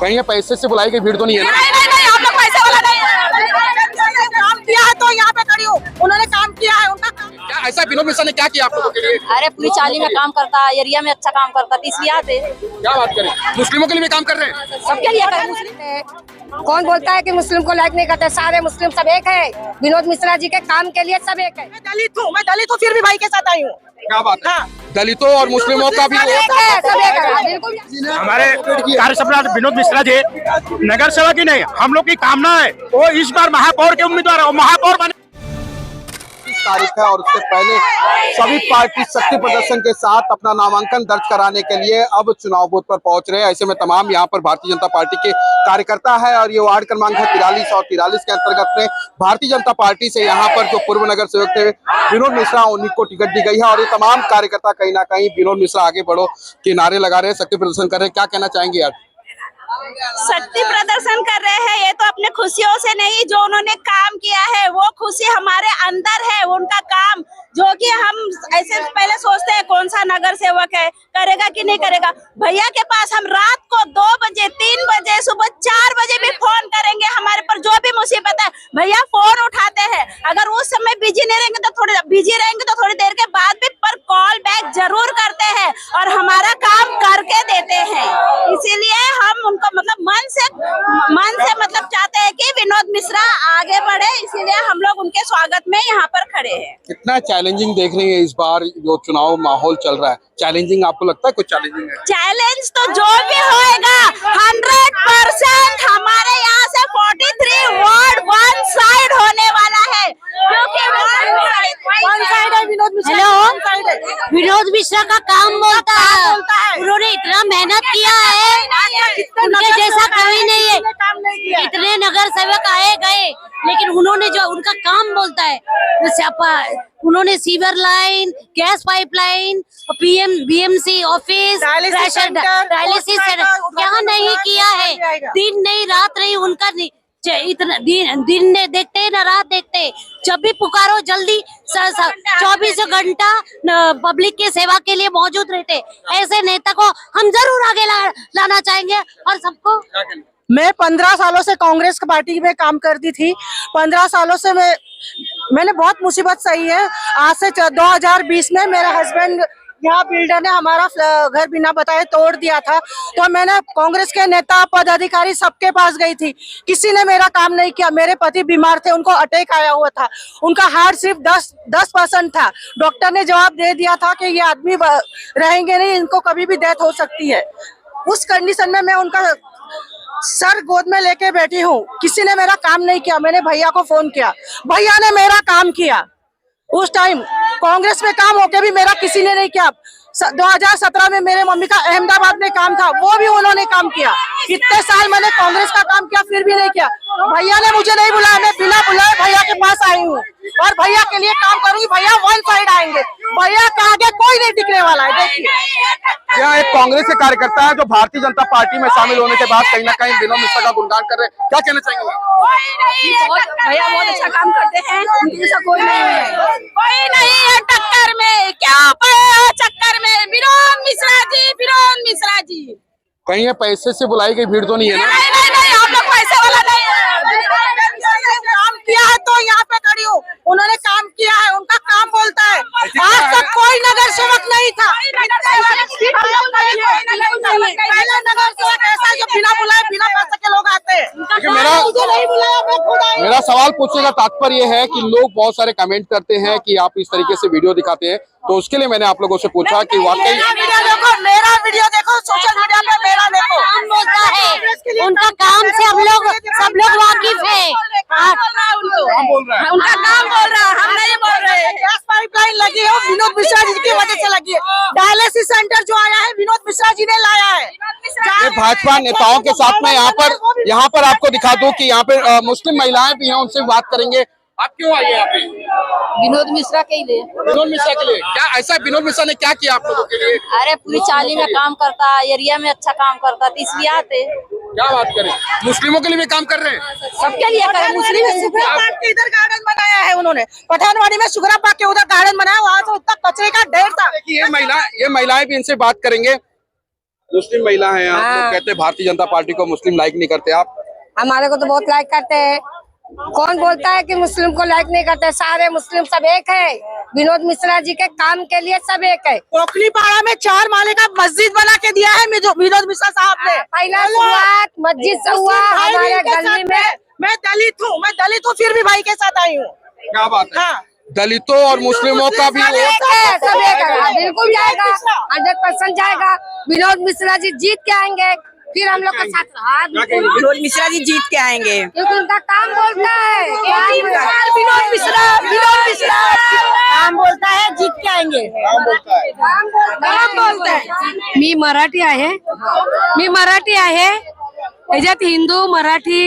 कहीं ये पैसे से बुलाई गई भीड़ तो नहीं है ना? नहीं, हम लोग पैसे वाला नहीं है। काम किया है तो यहाँ पे खड़ी हूँ। उन्होंने काम किया है, उनका क्या ऐसा विनोद मिश्रा ने क्या किया आप लोगों के लिए? अरे पूरी चाली में काम करता है, एरिया में अच्छा काम करता है, इसलिए आते। क्या बात करें, मुस्लिमों के लिए भी काम कर रहे हैं? सबके लिए करे। मुस्लिम कौन बोलता है कि मुस्लिम को लाइक नहीं करते? सारे मुस्लिम सब एक है। विनोद मिश्रा जी के काम के लिए सब एक है। मैं दलित हूँ फिर भी भाई के साथ आई हूँ। क्या बात है? दलितों और मुस्लिमों का भी सब एक है, बिल्कुल। हमारे कार्य सम्राट विनोद मिश्रा जी नगर सेवक ही नहीं, हम लोग की कामना है वो इस बार महापौर के उम्मीदवार है, महापौर बने। तारीख है और उससे पहले सभी पार्टी शक्ति प्रदर्शन के साथ अपना नामांकन दर्ज कराने के लिए अब चुनाव बूथ पर पहुंच रहे हैं। ऐसे में तमाम यहां पर भारतीय जनता पार्टी के कार्यकर्ता है और ये वार्ड क्रमांक है 43 और 43 के अंतर्गत में भारतीय जनता पार्टी से यहां पर जो पूर्व नगर सेवक थे विनोद मिश्रा उन्हीं को टिकट दी गई है और ये तमाम कार्यकर्ता कहीं ना कहीं विनोद मिश्रा आगे बढ़ो के नारे लगा रहे हैं, शक्ति प्रदर्शन कर रहे हैं। क्या कहना चाहेंगे आप? शक्ति प्रदर्शन कर रहे हैं, ये तो अपने खुशियों से नहीं, जो उन्होंने काम किया है वो खुशी हमारे अंदर है। उनका काम जो कि हम ऐसे पहले सोचते हैं कौन सा नगर सेवक है, करेगा कि नहीं करेगा। भैया के पास हम रात को 2 बजे 3 बजे सुबह 4 बजे भी फोन करेंगे, हमारे पर जो भी मुसीबत है भैया फोन उठाते हैं। अगर उस समय बिजी नहीं रहेंगे तो थोड़ी देर के बाद भी पर कॉल बैक जरूर करते हैं और हमारा काम करके देते हैं। इसीलिए हम उनको मतलब मन से मतलब चाहते हैं कि विनोद मिश्रा आगे बढ़े, इसीलिए हम लोग उनके स्वागत में यहाँ पर खड़े हैं। कितना चैलेंजिंग देख रही है इस बार जो चुनाव माहौल चल रहा है? चैलेंजिंग आपको लगता है? कुछ चैलेंजिंग है? चैलेंज तो जो भी होएगा 100% हमारे यहाँ से 43 वार्ड वन साइड होने वाला है, क्योंकि वन साइड है विनोद मिश्रा। हेलो, विनोद मिश्रा का काम बोलता है। उन्होंने इतना मेहनत किया है, उनके जैसा कोई नहीं है। इतने नगर सेवक आए गए, लेकिन उन्होंने जो उनका काम बोलता है उन्होंने sewer line, gas pipeline, BMC office, dialysis क्या नहीं किया है। दिन नहीं रात नहीं उनका इतना दिन ने देखते ना रात देखते, जब भी पुकारो जल्दी 24 घंटा पब्लिक की सेवा के लिए मौजूद रहते। ऐसे नेता को हम जरूर आगे लाना चाहेंगे और सबको। मैं 15 सालों से कांग्रेस पार्टी में काम करती थी। 15 सालों से मैंने बहुत मुसीबत सही है। आज से 2020 में मेरा हस्बैंड यहाँ बिल्डर ने हमारा घर बिना बताए तोड़ दिया था, तो मैंने कांग्रेस के नेता पदाधिकारी सबके पास गई थी, किसी ने मेरा काम नहीं किया। मेरे पति बीमार थे, उनको अटैक आया हुआ था, उनका हार्ट सिर्फ 10% था। डॉक्टर ने जवाब दे दिया था कि ये आदमी रहेंगे नहीं, इनको कभी भी डेथ हो सकती है। उस कंडीशन में मैं उनका सर गोद में लेके बैठी हूँ, किसी ने मेरा काम नहीं किया। मैंने भैया को फोन किया, भैया ने मेरा काम किया। उस टाइम कांग्रेस में काम होके भी मेरा किसी ने नहीं किया। 2017 में मेरे मम्मी का अहमदाबाद में काम था, वो भी उन्होंने काम किया। इतने साल मैंने कांग्रेस का काम किया, फिर भी नहीं किया। भैया ने मुझे नहीं बुलाया, मैं बिना बुलाए भैया के पास आई हूँ और भैया के लिए काम करूंगी। भैया वन साइड आएंगे, भैया का आगे कोई नहीं टिकने वाला है। देखिए, यह एक कांग्रेस के कार्यकर्ता है जो भारतीय जनता पार्टी में शामिल होने के बाद कहीं ना कहीं विनोद मिश्रा का गुणगान कर रहे हैं। क्या कहना चाहेंगे? भैया बहुत अच्छा काम करते हैं, उनके जैसा कोई नहीं है, कोई नहीं है टक्कर में। क्या चक्कर में विनोद मिश्रा जी कहीं ये पैसे से बुलाई गई भीड़ तो नहीं है ना? नहीं, हम लोग पैसे वाला नहीं है। काम किया है तो यहाँ पे खड़ी हूँ। उन्होंने काम किया है, उनका काम बोलता है। आज तक कोई नगर सेवक नहीं था। पहला नगर सेवक ऐसा जो बिना बुलाए बिना पैसे के लोग आते हैं। मेरा सवाल पूछने का तात्पर्य है कि लोग बहुत सारे कमेंट करते हैं कि आप इस तरीके से वीडियो दिखाते हैं, तो उसके लिए मैंने आप लोगों से पूछा कि वाकई मेरा वीडियो देखो, सोशल मीडिया पे मेरा देखो। काम बोलता है, उनका काम से सब लोग वाकिफ है। हम बोल रहे हैं, उनका काम बोल रहा है, हम नहीं बोल रहे हैं। गैस पाइपलाइन लगी है विनोद मिश्रा जी की वजह से लगी है। डायलिसिस सेंटर जो आया है विनोद मिश्रा जी ने लाया है। ये भाजपा नेताओं के साथ में यहाँ पर आपको दिखा दूं कि यहाँ पे मुस्लिम महिलाएं भी हैं, उनसे बात करेंगे। आप क्यों आए यहाँ पे? विनोद मिश्रा के लिए। विनोद मिश्रा के लिए क्या ऐसा विनोद मिश्रा ने क्या किया आप लोगों के लिए? अरे पूरी चाली में काम करता है, एरिया में अच्छा काम करता है, इसलिए आते। क्या बात करें, मुस्लिमों के लिए भी काम कर रहे हैं? सबके लिए करे। मुस्लिम शुगरा पार्क के इधर गार्डन बनाया है उन्होंने, पठानवाड़ी में शुगरा पार्क के उधर गार्डन बनाया, वहाँ से उतना कचरे का ढेर था। ये महिलाएं भी इनसे बात करेंगे। मुस्लिम महिला हैं आप, हाँ। लोग कहते हैं भारतीय जनता पार्टी को मुस्लिम लाइक नहीं करते आप। हमारे को तो बहुत लाइक करते हैं। कौन बोलता है कि मुस्लिम को लाइक नहीं करते? सारे मुस्लिम सब एक है। विनोद मिश्रा जी के काम के लिए सब एक है। कोकली पाड़ा में 4 माले का मस्जिद बना के दिया है विनोद मिश्रा साहब ने। पहला शुरुआत मस्जिद से हुआ हमारे गली में। मैं दलित हूँ फिर भी भाई के साथ आई हूँ। क्या बात है? हाँ। दलितों और मुस्लिमों का भी सब एक है, सब एक है। बिल्कुल जाएगा, 100% जाएगा। विनोद मिश्रा जी जीत के आएंगे, फिर हम लोग का साथ। विनोद मिश्रा जी जीत के आएंगे क्योंकि उनका काम बोलता है। विनोद मिश्रा काम बोलता है, जीत के आएंगे। काम बोलता है। मी मराठी आहे ह्याच्यात हिंदू मराठी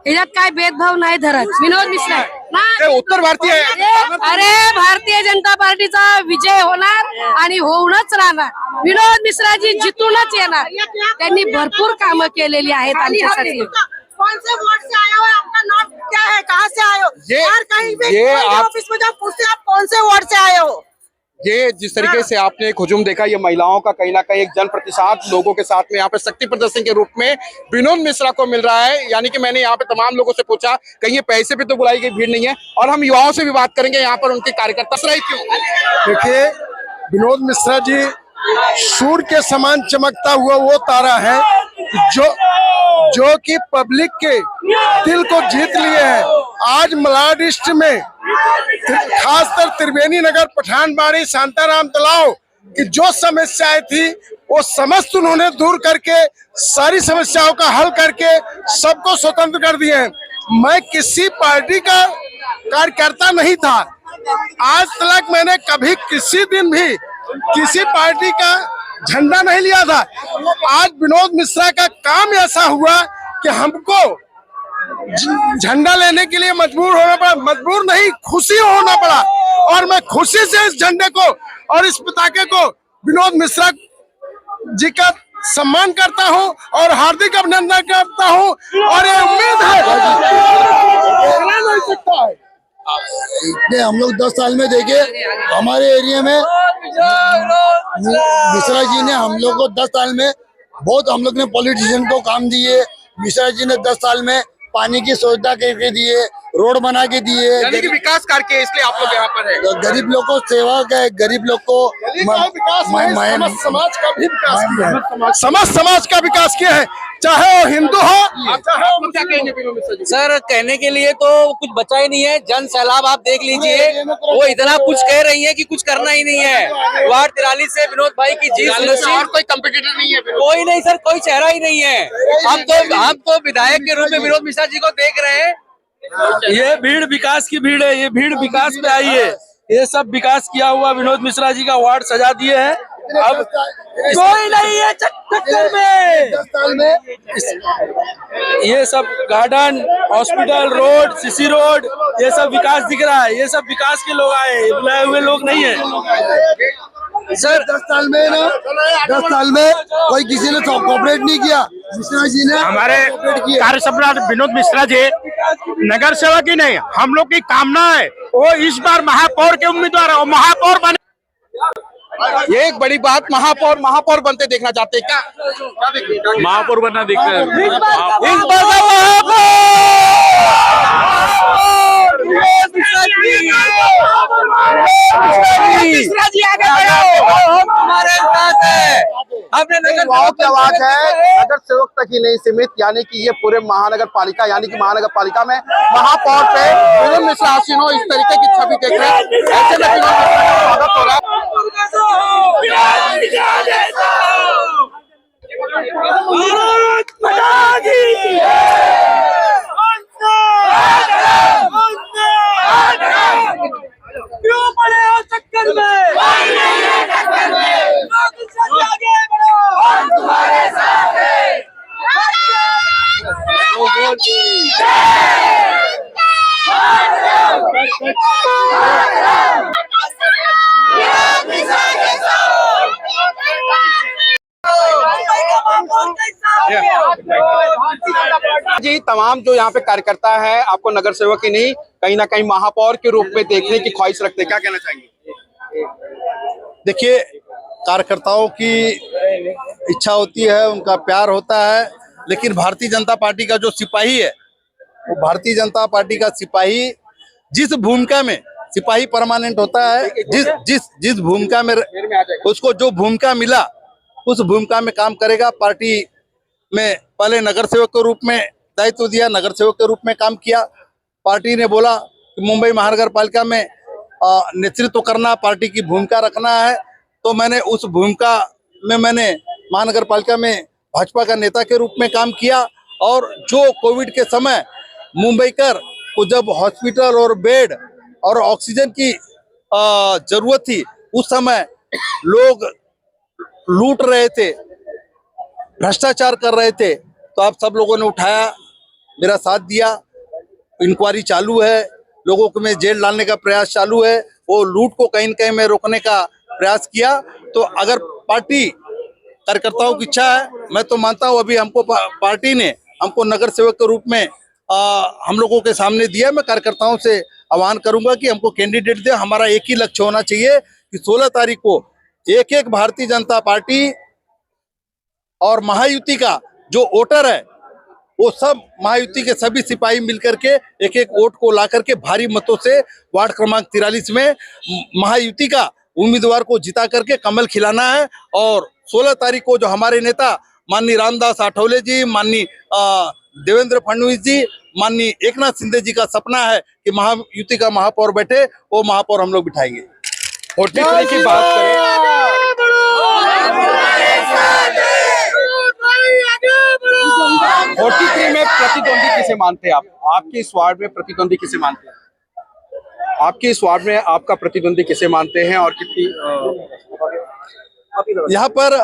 ह्याच्यात काय भेदभाव नाही धरत विनोद मिश्रा ये उत्तर भारतीय है। अरे भारतीय जनता पार्टीचा विजय होणार आणि होऊनच राहणार विनोद मिश्राजी जितूनच येणार त्यांनी भरपूर कामं केलेली आहेत आमच्यासाठी कौन से वार्ड से आया हो? आपका नाम क्या है? कहाँ से आए हो? और कहीं भी ये कोई आप- ऑफिस में जब पूछते आप कौन से वार्ड से आए हो? ये जिस तरीके से आपने एक हुजूम देखा, ये महिलाओं का कहीं ना कहीं एक जनप्रतिसाद लोगों के साथ में यहाँ पे शक्ति प्रदर्शन के रूप में विनोद मिश्रा को मिल रहा है। यानी कि मैंने यहाँ पे तमाम लोगों से पूछा, कहीं ये पैसे पे तो बुलाई गई भीड़ नहीं है, और हम युवाओं से भी बात करेंगे यहाँ पर उनके कार्यकर्ता क्यों। देखिए, विनोद मिश्रा जी सूर्य के समान चमकता हुआ वो तारा है जो कि पब्लिक के दिल को जीत लिए हैं। आज मलाड ईस्ट में खासकर त्रिवेणी नगर, पठानबाड़ी, शांताराम तालाब की जो समस्याएं थी वो समस्त उन्होंने दूर करके सारी समस्याओं का हल करके सबको स्वतंत्र कर दिए हैं। मैं किसी पार्टी का कार्यकर्ता नहीं था, आज तक मैंने कभी किसी दिन भी किसी पार्टी का झंडा नहीं लिया था। आज विनोद मिश्रा का काम ऐसा हुआ कि हमको झंडा लेने के लिए मजबूर होना पड़ा, मजबूर नहीं खुशी होना पड़ा, और मैं खुशी से इस झंडे को और इस पताके को विनोद मिश्रा जी का सम्मान करता हूं और हार्दिक अभिनंदन करता हूं, और ये उम्मीद है नहीं सकता है। इतने हम लोग 10 साल में देखे हमारे एरिया में मिश्रा जी ने हम लोग को 10 साल में बहुत हम लोग ने पॉलिटिशियन को काम दिए। मिश्रा जी ने 10 साल में पानी की सुविधा करके दिए, रोड बना के दिए, यानी कि विकास करके, इसलिए आप लोग यहाँ पर है। गरीब लोग को सेवा का, गरीब लोग को समाज का भी विकास किया है, समाज का विकास किया है, चाहे वो हिंदू हो चाहे वो क्या कहेंगे विनोद मिश्रा जी? सर कहने के लिए तो कुछ बचा ही नहीं है। जन सैलाब आप देख लीजिए, वो इतना कुछ कह रही है कि कुछ करना ही नहीं है। वार्ड 43 से विनोद भाई की जीत और कोई कंपटीटर नहीं है, कोई नहीं सर, कोई चेहरा ही नहीं है। हम तो विधायक के रूप में विनोद मिश्रा जी को देख रहे हैं। ये भीड़ विकास की भीड़ है, ये भीड़ विकास पे आई है। ये सब विकास किया हुआ विनोद मिश्रा जी का वार्ड सजा दिए हैं। अब कोई नहीं है चक्कर में। 10 साल में ये सब garden, hospital, road, CC road, ये सब विकास दिख रहा है। ये सब विकास के लोग आए, बुलाए हुए लोग नहीं है। सर 10 साल में ना 10 साल में कोई किसी ने कोऑपरेट नहीं किया, मिश्रा जी ने हमारे कोऑपरेट किया। कार्य सम्राट विनोद मिश्रा जी नगर सेवक ही नहीं, हम लोग की कामना है वो इस बार महापौर के उम्मीदवार है, वो महापौर बने। ये एक बड़ी बात, महापौर बनते देखना चाहते हैं क्या? महापौर बनना दिखता है। इस बार मिश्रा जी आगे बढ़ो, हम तुम्हारे साथ है। हमने नगर युवाओं की आवाज है, नगर सेवक तक ही नहीं सीमित, यानी कि ये पूरे महानगर पालिका, यानी कि महानगर पालिका में महापौर पे विनोद मिश्रा आसीन हो, इस तरीके की छवि देख रहे हैं। ऐसे में विनोद मिश्रा का स्वागत हो रहा है। क्यों पड़े हो चक्कर में? आगे बढ़ो, हम तुम्हारे साथ हैं। जी, तमाम जो यहाँ पे कार्यकर्ता है, आपको नगर सेवक ही नहीं, कहीं ना कहीं महापौर के रूप में देखने की ख्वाहिश रखते हैं, क्या कहना चाहेंगे? देखिए, कार्यकर्ताओं की इच्छा होती है, उनका प्यार होता है। लेकिन भारतीय जनता पार्टी का जो सिपाही है, वो भारतीय जनता पार्टी का सिपाही जिस भूमिका में, सिपाही परमानेंट होता है, जिस भूमिका में उसको जो भूमिका मिला उस भूमिका में काम करेगा। पार्टी में पहले नगर सेवक के रूप में दायित्व दिया, नगर सेवक के रूप में काम किया। पार्टी ने बोला कि मुंबई महानगर पालिका में नेतृत्व करना, पार्टी की भूमिका रखना है, तो मैंने उस भूमिका में मैंने महानगर पालिका में भाजपा का नेता के रूप में काम किया। और जो कोविड के समय मुंबईकर को जब हॉस्पिटल और बेड और ऑक्सीजन की जरूरत थी, उस समय लोग लूट रहे थे, भ्रष्टाचार कर रहे थे, तो आप सब लोगों ने उठाया, मेरा साथ दिया। इंक्वायरी चालू है, लोगों को में जेल डालने का प्रयास चालू है, वो लूट को कहीं न कहीं में रोकने का प्रयास किया। तो अगर पार्टी कार्यकर्ताओं की इच्छा है, मैं तो मानता हूँ अभी हमको पार्टी ने हमको नगर सेवक के रूप में हम लोगों के सामने दिया। मैं कार्यकर्ताओं से आह्वान करूंगा कि हमको कैंडिडेट दे। हमारा एक ही लक्ष्य होना चाहिए कि 16 तारीख को एक भारतीय जनता पार्टी और महायुति का जो वोटर है, वो सब महायुति के सभी सिपाही मिलकर के एक वोट को ला करके भारी मतों से वार्ड क्रमांक 43 में महायुति का उम्मीदवार को जिता करके कमल खिलाना है। और 16 तारीख को जो हमारे नेता माननीय रामदास आठवले जी, माननीय देवेंद्र फडणवीस जी, माननीय एकनाथ शिंदे जी का सपना है कि महायुति का महापौर बैठे, वो महापौर हम लोग बिठाएंगे। 43 की बात करें, 43 में प्रतिद्वंदी किसे मानते हैं आप? आपके इस वार्ड में प्रतिद्वंदी किसे मानते हैं? आपके इस वार्ड में आपका प्रतिद्वंदी किसे मानते हैं और कितनी? यहाँ पर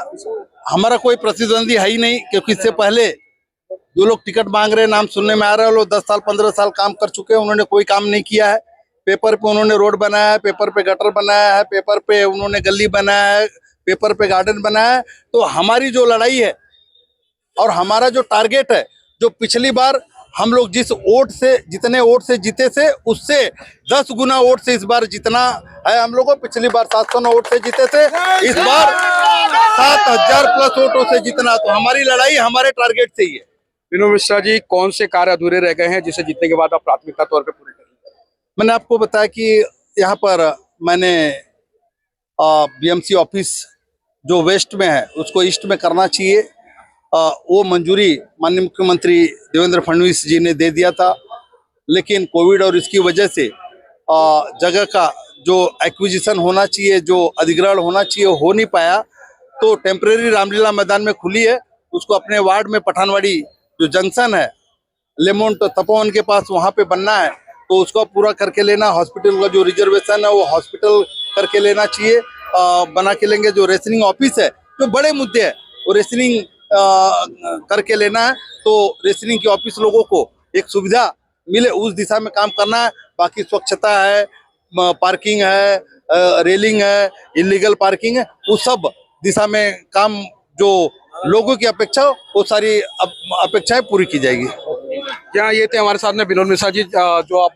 हमारा कोई प्रतिद्वंदी है ही नहीं, क्योंकि इससे पहले जो लोग टिकट मांग रहे हैं, नाम सुनने में आ रहा है, लोग 10 साल 15 साल काम कर चुके हैं, उन्होंने कोई काम नहीं किया है। पेपर पे उन्होंने रोड बनाया है, पेपर पे गटर बनाया है, पेपर पे उन्होंने गली बनाया है, पेपर पे गार्डन बनाया है। तो हमारी जो लड़ाई है और हमारा जो टारगेट है, जो पिछली बार हम लोग जिस वोट से, जितने वोट से जीते थे, उससे 10 गुना वोट से इस बार जितना है हम लोगों। पिछली बार 709 वोट से जीते थे, इस बार 7000 प्लस वोटों से जीतना। तो हमारी लड़ाई हमारे टारगेट से ही है। विनोद मिश्रा जी, कौन से कार्य अधूरे रह गए हैं जिसे जीतने के बाद आप प्राथमिकता तौर पे पूरे करेंगे? मैंने आपको बताया कि यहाँ पर मैंने बीएमसी ऑफिस जो वेस्ट में है उसको ईस्ट में करना चाहिए। वो मंजूरी माननीय मुख्यमंत्री देवेंद्र फडणवीस जी ने दे दिया था, लेकिन कोविड और इसकी वजह से जगह का जो एक्विजिशन होना चाहिए, जो अधिग्रहण होना चाहिए, हो नहीं पाया। तो टेम्परेरी रामलीला मैदान में खुली है, उसको अपने वार्ड में पठानवाड़ी जो जंक्शन है लेमोंट तपोवन के पास, वहाँ पे बनना है, तो उसको पूरा करके लेना। हॉस्पिटल का जो रिजर्वेशन है वो हॉस्पिटल करके लेना चाहिए, बना के लेंगे। जो रेशनिंग ऑफिस है, जो बड़े मुद्दे हैं वो रेशनिंग करके लेना है, तो रेशनिंग की ऑफिस लोगों को एक सुविधा मिले, उस दिशा में काम करना है। बाकी स्वच्छता है, पार्किंग है, रेलिंग है, इलीगल पार्किंग है, उस सब दिशा में काम जो लोगों की अपेक्षा, वो सारी अपेक्षाएं पूरी की जाएगी। क्या ये थे हमारे साथ में विनोद मिश्रा जी, जो आप